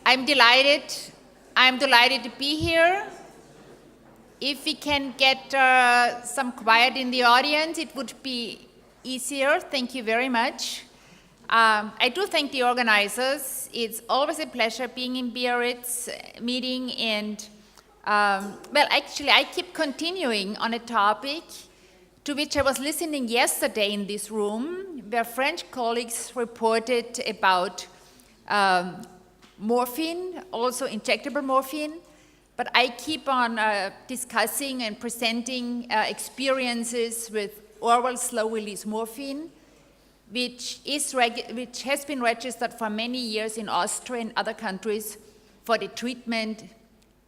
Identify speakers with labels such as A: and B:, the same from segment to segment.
A: I'm delighted to be here. If we can get some quiet in the audience, it would be easier. Thank you very much. I do thank the organizers. It's always a pleasure being in Biarritz meeting, and well, actually, I keep continuing on a topic to which I was listening yesterday in this room, where French colleagues reported about morphine, also injectable morphine, but I keep on discussing and presenting experiences with oral slow-release morphine, which has been registered for many years in Austria and other countries for the treatment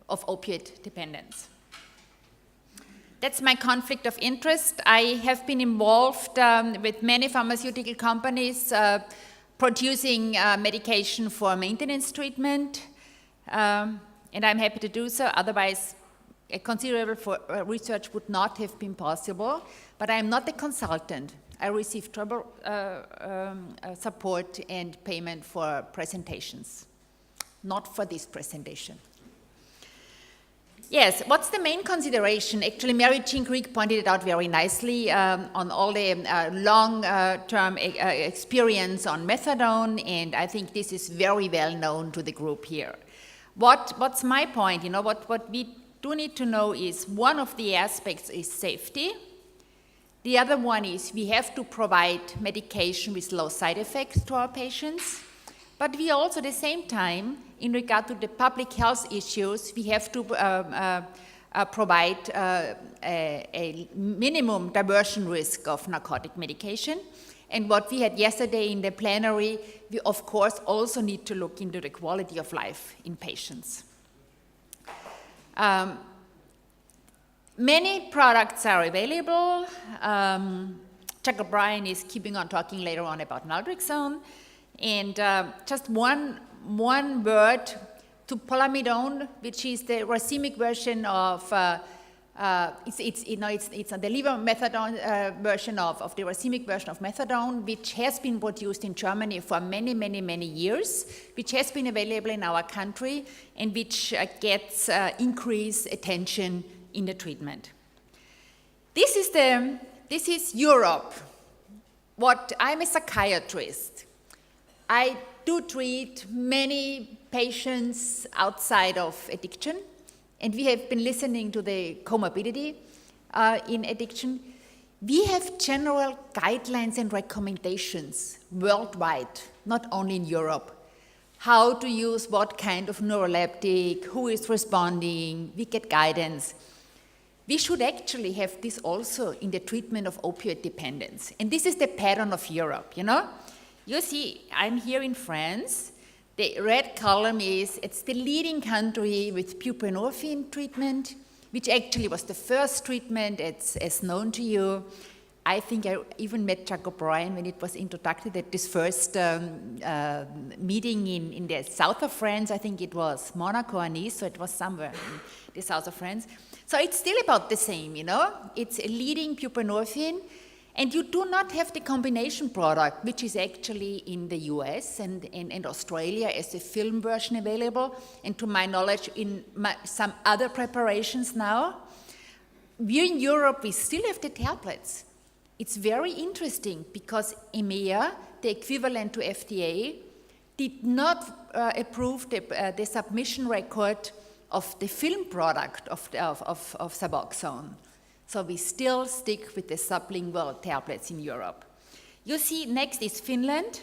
A: of opioid dependence. That's my conflict of interest. I have been involved with many pharmaceutical companies producing medication for maintenance treatment, and I'm happy to do so. Otherwise, a considerable research would not have been possible. But I'm not a consultant. I receive trouble support and payment for presentations, not for this presentation. Yes, what's the main consideration? Actually, Mary Jean Greig pointed it out very nicely on all the long-term experience on methadone, and I think this is very well known to the group here. What's my point? You know, what we do need to know is one of the aspects is safety. The other one is we have to provide medication with low side effects to our patients. But we also, at the same time, in regard to the public health issues, we have to provide a minimum diversion risk of narcotic medication. And what we had yesterday in the plenary, we of course also need to look into the quality of life in patients. Many products are available. Jack O'Brien is keeping on talking later on about naltrexone. And just one word to polamidone, which is the racemic version of, it's the liver methadone version of the racemic version of methadone, which has been produced in Germany for many, many, many years, which has been available in our country, and which gets increased attention in the treatment. This is Europe. I'm a psychiatrist. I do treat many patients outside of addiction, and we have been listening to the comorbidity in addiction. We have general guidelines and recommendations worldwide, not only in Europe. How to use what kind of neuroleptic, who is responding, we get guidance. We should actually have this also in the treatment of opioid dependence. And this is the pattern of Europe, you know? You see, I'm here in France. The red column it's the leading country with buprenorphine treatment, which actually was the first treatment as known to you. I think I even met Jack O'Brien when it was introduced at this first meeting in the south of France. I think it was Monaco or Nice, so it was somewhere in the south of France. So it's still about the same, you know. It's a leading buprenorphine. And you do not have the combination product, which is actually in the US and Australia as a film version available, and to my knowledge in some other preparations now. We in Europe, we still have the tablets. It's very interesting because EMEA, the equivalent to FDA, did not approve the submission record of the film product of Suboxone. So we still stick with the sublingual tablets in Europe. You see, next is Finland.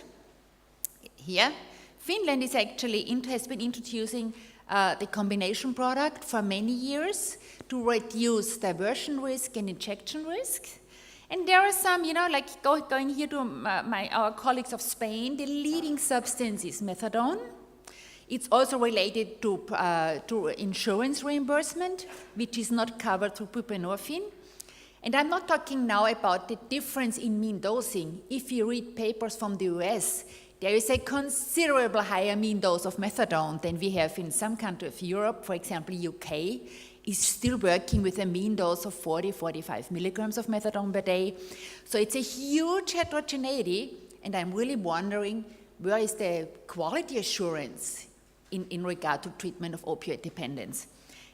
A: Here, Finland is actually has been introducing the combination product for many years to reduce diversion risk and injection risk. And there are some, you know, like going here to our colleagues of Spain, the leading substance is methadone. It's also related to insurance reimbursement, which is not covered through buprenorphine. And I'm not talking now about the difference in mean dosing. If you read papers from the US, there is a considerable higher mean dose of methadone than we have in some countries of Europe. For example, UK is still working with a mean dose of 40-45 milligrams of methadone per day. So it's a huge heterogeneity, and I'm really wondering, where is the quality assurance in regard to treatment of opioid dependence.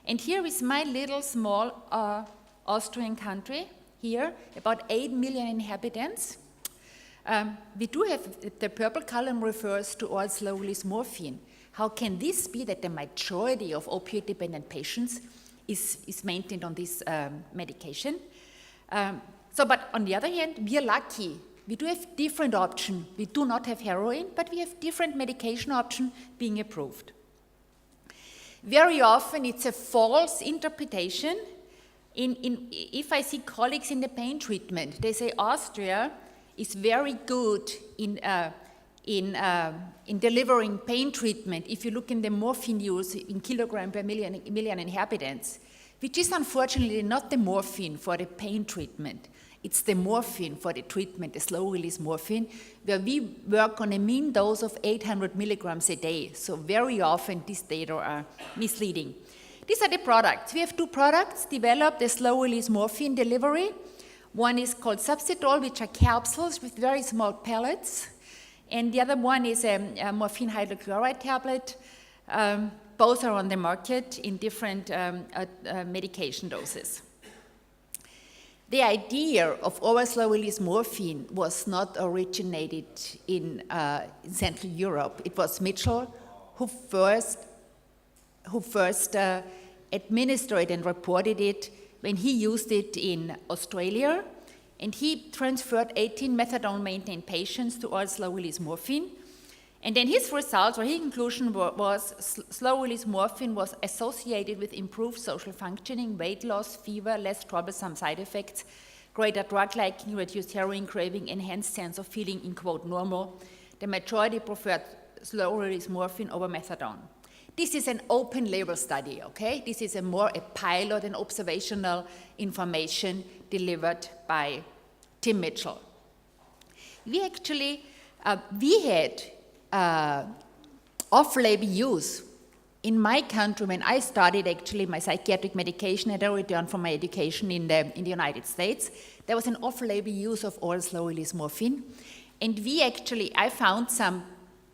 A: And here is my little small Austrian country, here, about 8 million inhabitants. We do have, the purple column refers to oral slow-release morphine. How can this be that the majority of opioid-dependent patients is maintained on this medication? But on the other hand, we are lucky. We do have different options. We do not have heroin, but we have different medication options being approved. Very often, it's a false interpretation. If I see colleagues in the pain treatment, they say Austria is very good in delivering pain treatment if you look in the morphine use in kilogram per million inhabitants, which is unfortunately not the morphine for the pain treatment. It's the morphine for the treatment, the slow-release morphine, where we work on a mean dose of 800 milligrams a day. So very often these data are misleading. These are the products. We have 2 products developed, the slow-release morphine delivery. One is called Substitol, which are capsules with very small pellets. And the other one is a morphine hydrochloride tablet. Both are on the market in different medication doses. The idea of oral slow-release morphine was not originated in Central Europe. It was Mitchell who first administered and reported it when he used it in Australia, and he transferred 18 methadone-maintained patients to oral slow-release morphine. And then his results, or his conclusion was slow-release morphine was associated with improved social functioning, weight loss, fever, less troublesome side effects, greater drug liking, reduced heroin craving, enhanced sense of feeling in quote normal. The majority preferred slow-release morphine over methadone. This is an open label study, okay? This is more a pilot and observational information delivered by Tim Mitchell. We actually, we had off-label use. In my country, when I started actually my psychiatric medication, I had returned from my education in the United States, there was an off-label use of oral slow-release morphine. And I found some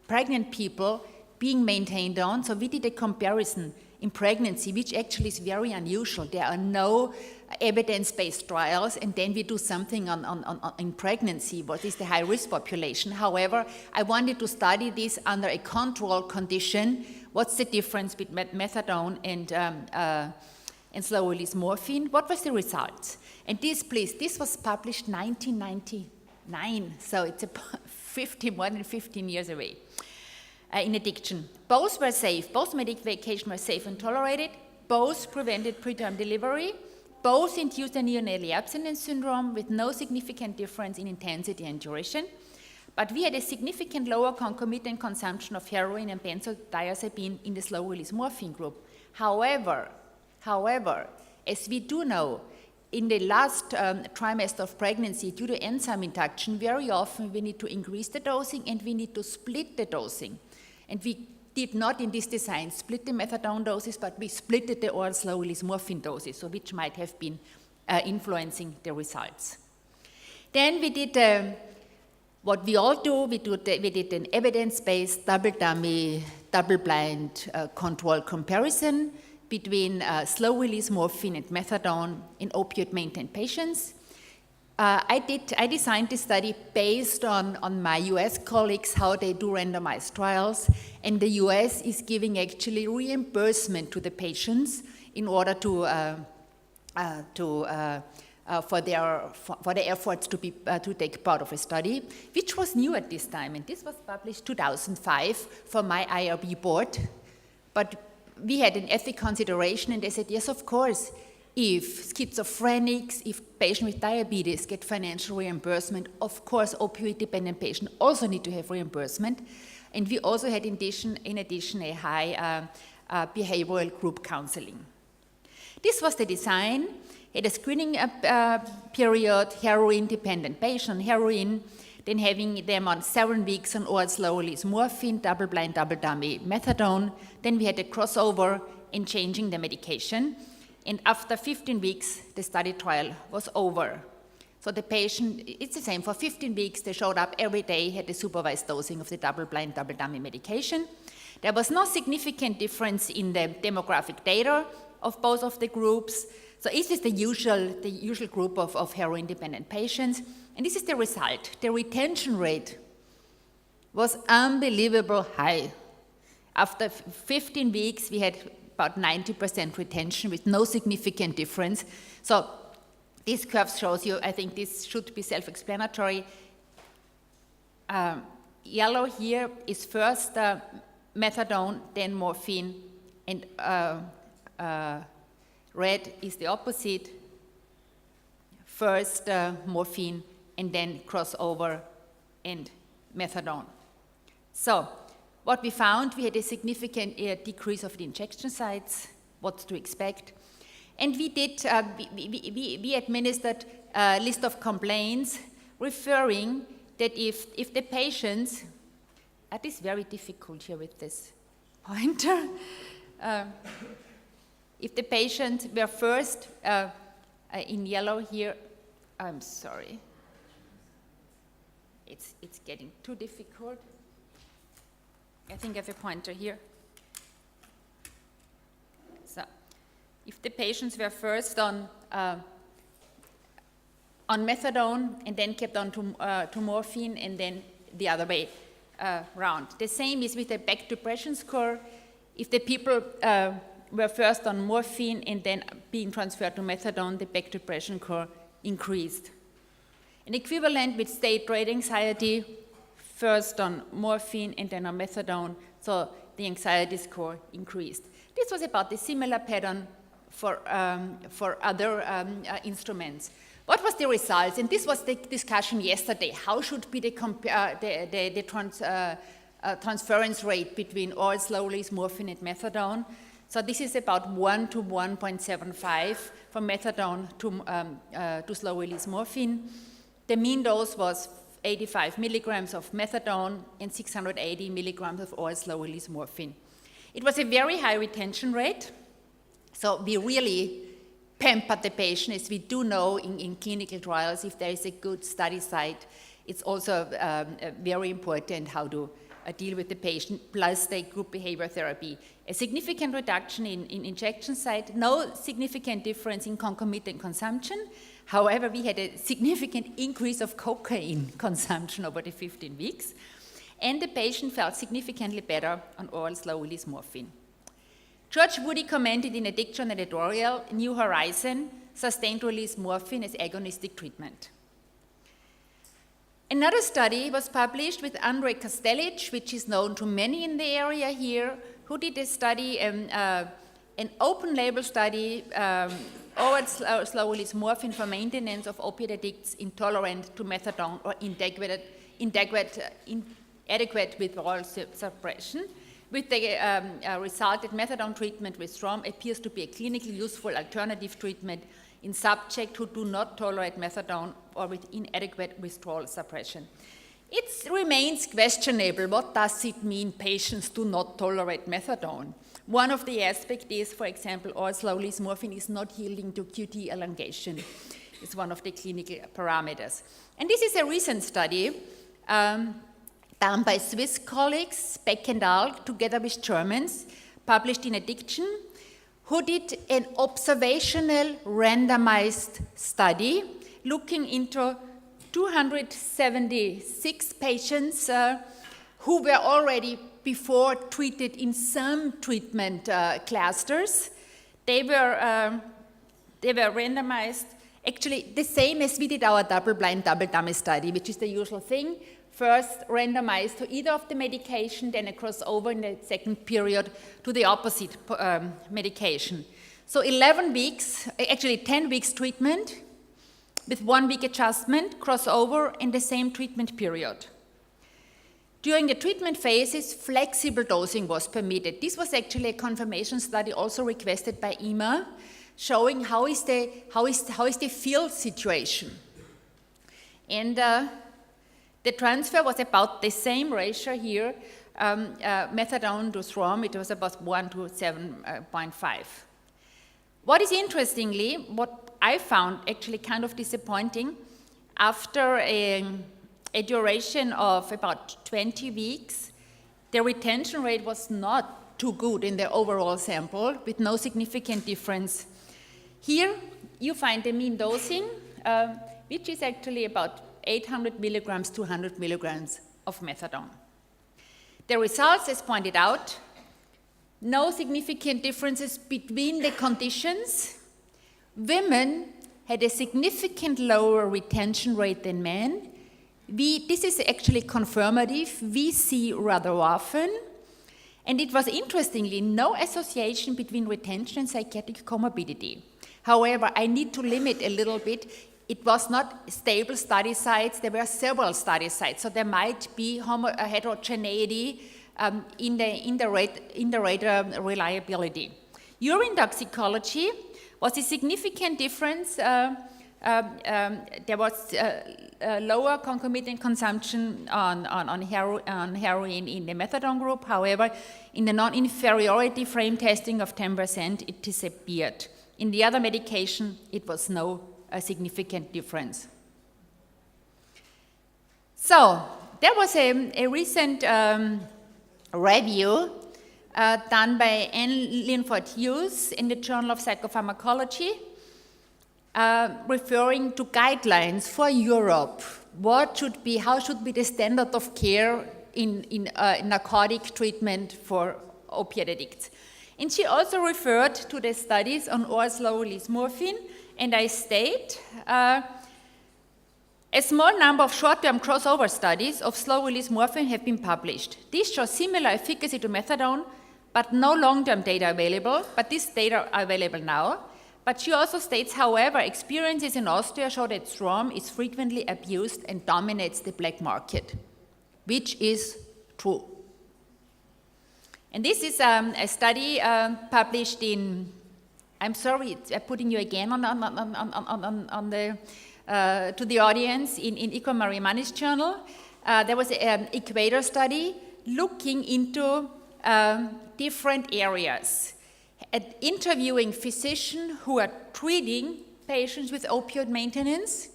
A: pregnant people being maintained on, so we did a comparison in pregnancy, which actually is very unusual. There are no evidence-based trials, and then we do something in pregnancy, what is the high-risk population. However, I wanted to study this under a control condition. What's the difference between methadone and slow-release morphine? What was the results? And this was published 1999, so it's more than 15 years away. In addiction, both were safe, both medications were safe and tolerated, both prevented preterm delivery, both induced a neonatal abstinence syndrome with no significant difference in intensity and duration, but we had a significant lower concomitant consumption of heroin and benzodiazepine in the slow-release morphine group. However, as we do know, in the last trimester of pregnancy, due to enzyme induction, very often we need to increase the dosing and we need to split the dosing. And we did not in this design split the methadone doses, but we split the oral slow-release morphine doses, so which might have been influencing the results. Then we did what we all do, we did an evidence-based double-dummy, double-blind control comparison between slow-release morphine and methadone in opioid-maintained patients. I designed this study based on my US colleagues, how they do randomized trials, and the US is giving actually reimbursement to the patients in order for their efforts to take part of a study, which was new at this time, and this was published 2005 for my IRB board. But we had an ethical consideration, and they said, yes, of course, if schizophrenics, if patients with diabetes get financial reimbursement, of course, opioid-dependent patients also need to have reimbursement. And we also had, in addition, a high behavioral group counseling. This was the design. It had a screening period, heroin-dependent patient, heroin, then having them on 7 weeks on oral slow-release morphine, double-blind, double-dummy methadone. Then we had a crossover in changing the medication. And after 15 weeks, the study trial was over. So the patient, it's the same, for 15 weeks, they showed up every day, had the supervised dosing of the double-blind, double-dummy medication. There was no significant difference in the demographic data of both of the groups. So this is the usual group of heroin-dependent patients. And this is the result. The retention rate was unbelievable high. After 15 weeks, we had about 90% retention with no significant difference. So this curve shows you, I think this should be self-explanatory. Yellow here is first methadone, then morphine, and red is the opposite. First morphine, and then crossover and methadone. So what we found, we had a significant decrease of the injection sites, what to expect. And we did, we administered a list of complaints referring that if the patients, it is very difficult here with this pointer, if the patients were first in yellow here, I'm sorry, it's getting too difficult. I think I have a pointer here. So, if the patients were first on methadone and then kept on to morphine and then the other way round. The same is with the back depression score. If the people were first on morphine and then being transferred to methadone, the back depression score increased. An equivalent with state-rate anxiety, first on morphine and then on methadone, so the anxiety score increased. This was about the similar pattern for other instruments. What was the results? And this was the discussion yesterday. How should be the transference rate between oral slow-release morphine and methadone? So this is about 1 to 1.75 from methadone to slow-release morphine. The mean dose was 85 milligrams of methadone and 680 milligrams of oral slow-release morphine. It was a very high retention rate. So we really pampered the patient, as we do know in clinical trials. If there is a good study site, it's also very important how to deal with the patient, plus the group behavior therapy. A significant reduction in injection site, no significant difference in concomitant consumption. However, we had a significant increase of cocaine consumption over the 15 weeks, and the patient felt significantly better on oral slow-release morphine. George Woody commented in a Diction editorial, New Horizon, sustained-release morphine as agonistic treatment. Another study was published with Andrei Kostelic, which is known to many in the area here, who did a study, an open-label study, oral slow-release morphine for maintenance of opiate addicts intolerant to methadone or inadequate withdrawal suppression, with the result that methadone treatment with SROM appears to be a clinically useful alternative treatment in subjects who do not tolerate methadone or with inadequate withdrawal suppression. It remains questionable, what does it mean patients do not tolerate methadone? One of the aspects is, for example, oral slow-release morphine is not yielding to QT elongation. It's one of the clinical parameters. And this is a recent study done by Swiss colleagues, Beck and al., together with Germans, published in Addiction, who did an observational randomized study looking into 276 patients who were already before treated in some treatment clusters. They were randomized, actually the same as we did our double-blind, double-dummy study, which is the usual thing. First randomized to either of the medication, then a crossover in the second period to the opposite medication. So 11 weeks, actually 10 weeks treatment with 1 week adjustment, crossover in the same treatment period. During the treatment phases, flexible dosing was permitted. This was actually a confirmation study also requested by EMA, showing how is the field situation. And the transfer was about the same ratio here, methadone to SROM, it was about 1 to 7.5. What is interestingly, what I found actually kind of disappointing, after a duration of about 20 weeks, the retention rate was not too good in the overall sample, with no significant difference. Here you find the mean dosing, which is actually about 800 milligrams to 100 milligrams of methadone. The results, as pointed out, no significant differences between the conditions. Women had a significant lower retention rate than men. This is actually confirmative. We see rather often. And it was interestingly no association between retention and psychiatric comorbidity. However, I need to limit a little bit. It was not stable study sites. There were several study sites, so there might be heterogeneity in the rate reliability. Urine toxicology was a significant difference. There was lower concomitant consumption on heroin in the methadone group. However, in the non-inferiority frame testing of 10%, it disappeared. In the other medication, it was no significant difference. So there was a recent review done by Anne Linford Hughes in the Journal of Psychopharmacology, referring to guidelines for Europe. How should be the standard of care in narcotic treatment for opiate addicts? And she also referred to the studies on oral slow-release morphine, and I state, a small number of short-term crossover studies of slow-release morphine have been published. These show similar efficacy to methadone, but no long-term data available, but these data are available now. But she also states, however, experiences in Austria show that SROM is frequently abused and dominates the black market, which is true. And this is a study published in, I'm sorry, putting you again to the audience in Iko Marimani's journal. There was an Equator study looking into different areas, interviewing physicians who are treating patients with opioid maintenance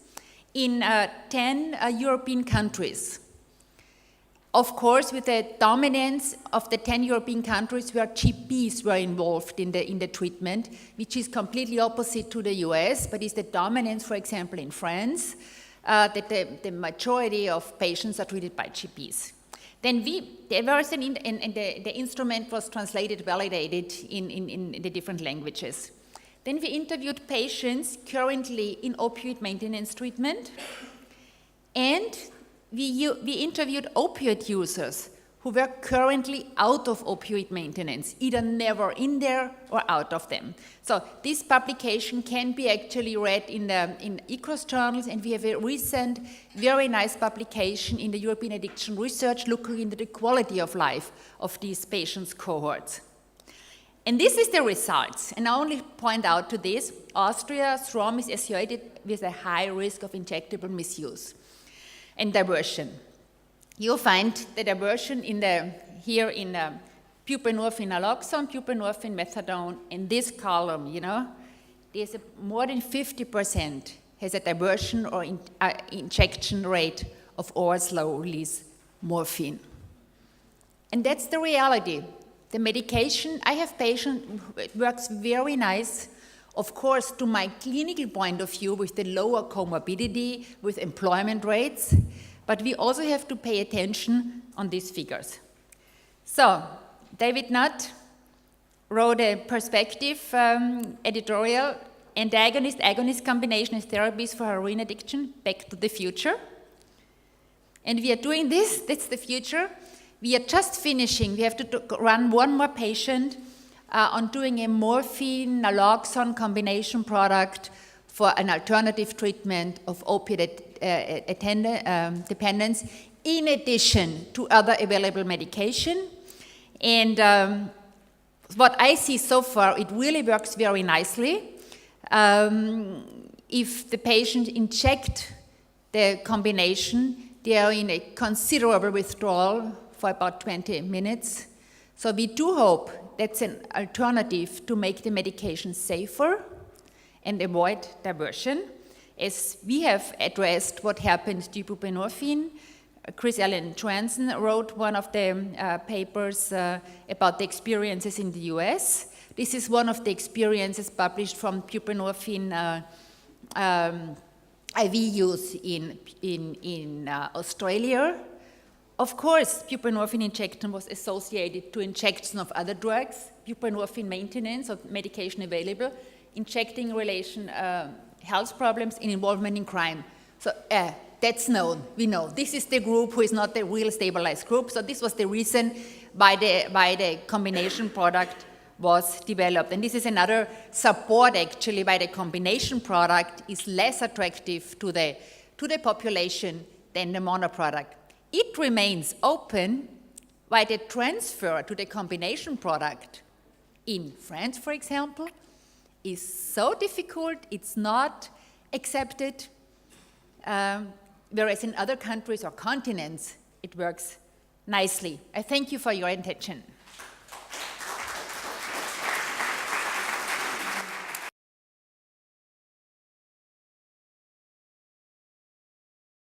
A: in 10 European countries. Of course, with the dominance of the 10 European countries where GPs were involved in the treatment, which is completely opposite to the US, but is the dominance, for example, in France, that the majority of patients are treated by GPs. Then the instrument was translated, validated in the different languages. Then we interviewed patients currently in opioid maintenance treatment, and we interviewed opioid users who were currently out of opioid maintenance, either never in there or out of them. So this publication can be actually read in ICROS journals, and we have a recent, very nice publication in the European Addiction Research looking into the quality of life of these patients' cohorts. And this is the results, and I only point out to this, Austria, SROM is associated with a high risk of injectable misuse and diversion. You'll find the diversion here in buprenorphine naloxone, buprenorphine methadone. In this column, there's more than 50% has a diversion or injection rate of oral slow-release morphine. And that's the reality. The medication, I have patients, it works very nice. Of course, to my clinical point of view, with the lower comorbidity, with employment rates, but we also have to pay attention on these figures. So, David Nutt wrote a perspective editorial, Antagonist-Agonist combination as therapies for heroin addiction, Back to the Future. And we are doing this, that's the future. We are just finishing, we have to run one more patient on doing a morphine naloxone combination product for an alternative treatment of opiate dependence, in addition to other available medication. And what I see so far, it really works very nicely. If the patient inject the combination, they are in a considerable withdrawal for about 20 minutes. So we do hope that's an alternative to make the medication safer and avoid diversion, as we have addressed what happened to buprenorphine Chris Allen Johansen wrote one of the papers about the experiences in the US. This is one of the experiences published from buprenorphine IV use in Australia. Of course, buprenorphine injection was associated to injection of other drugs, buprenorphine maintenance of medication available, injecting relation health problems, and involvement in crime. So that's known, we know. This is the group who is not the real stabilized group, so this was the reason why the combination product was developed. And this is another support actually why the combination product is less attractive to the population than the mono product. It remains open why the transfer to the combination product in France, for example, is so difficult, it's not accepted, whereas in other countries or continents, it works nicely. I thank you for your attention.